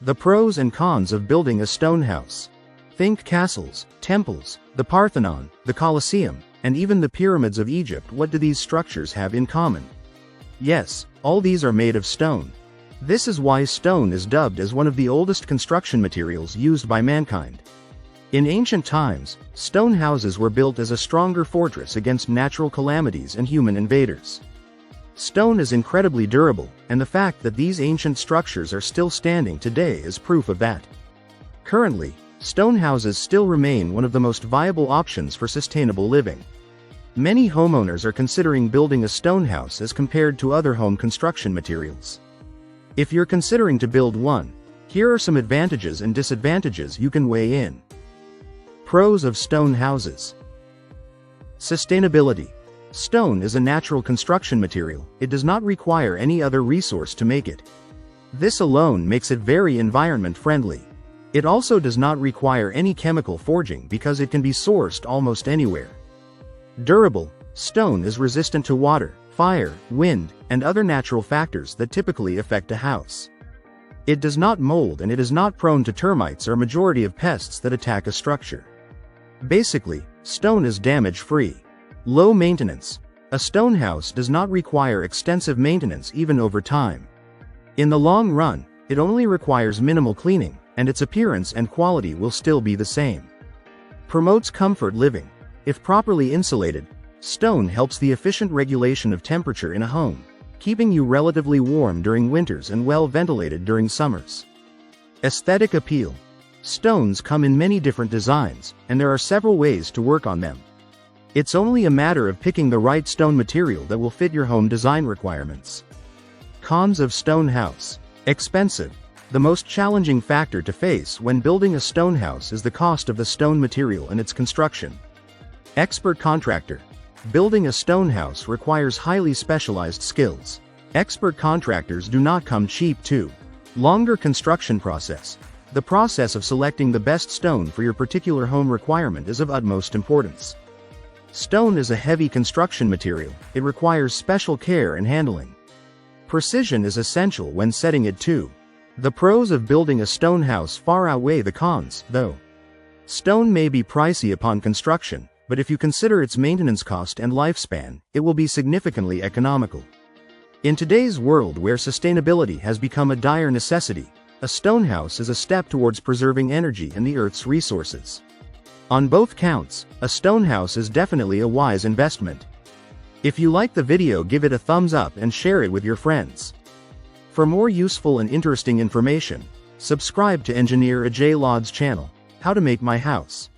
The pros and cons of building a stone house. Think castles, temples, the Parthenon, the Colosseum, and even the pyramids of Egypt. What do these structures have in common? Yes, all these are made of stone. This is why stone is dubbed as one of the oldest construction materials used by mankind. In ancient times, stone houses were built as a stronger fortress against natural calamities and human invaders. Stone is incredibly durable, and the fact that these ancient structures are still standing today is proof of that. Currently, stone houses still remain one of the most viable options for sustainable living. Many homeowners are considering building a stone house as compared to other home construction materials. If you're considering to build one, here are some advantages and disadvantages you can weigh in. Pros of stone houses. Sustainability. Stone is a natural construction material. It does not require any other resource to make it. This alone makes it very environment-friendly. It also does not require any chemical forging because it can be sourced almost anywhere. Durable. Stone is resistant to water, fire, wind, and other natural factors that typically affect a house. It does not mold and it is not prone to termites or majority of pests that attack a structure. Basically, stone is damage-free. Low maintenance. A stone house does not require extensive maintenance even over time. In the long run, it only requires minimal cleaning, and its appearance and quality will still be the same. Promotes comfort living. If properly insulated, stone helps the efficient regulation of temperature in a home, keeping you relatively warm during winters and well ventilated during summers. Aesthetic appeal. Stones come in many different designs, and there are several ways to work on them. It's only a matter of picking the right stone material that will fit your home design requirements. Cons of stone house. Expensive. The most challenging factor to face when building a stone house is the cost of the stone material and its construction. Expert contractor. Building a stone house requires highly specialized skills. Expert contractors do not come cheap too. Longer construction process. The process of selecting the best stone for your particular home requirement is of utmost importance. Stone is a heavy construction material. It requires special care and handling. Precision is essential when setting it too. The pros of building a stone house far outweigh the cons, though. Stone may be pricey upon construction, but if you consider its maintenance cost and lifespan, it will be significantly economical. In today's world where sustainability has become a dire necessity, a stone house is a step towards preserving energy and the Earth's resources. On both counts, a stone house is definitely a wise investment. If you like the video, give it a thumbs up and share it with your friends. For more useful and interesting information, subscribe to Engineer Ajay Lod's channel, How to Make My House.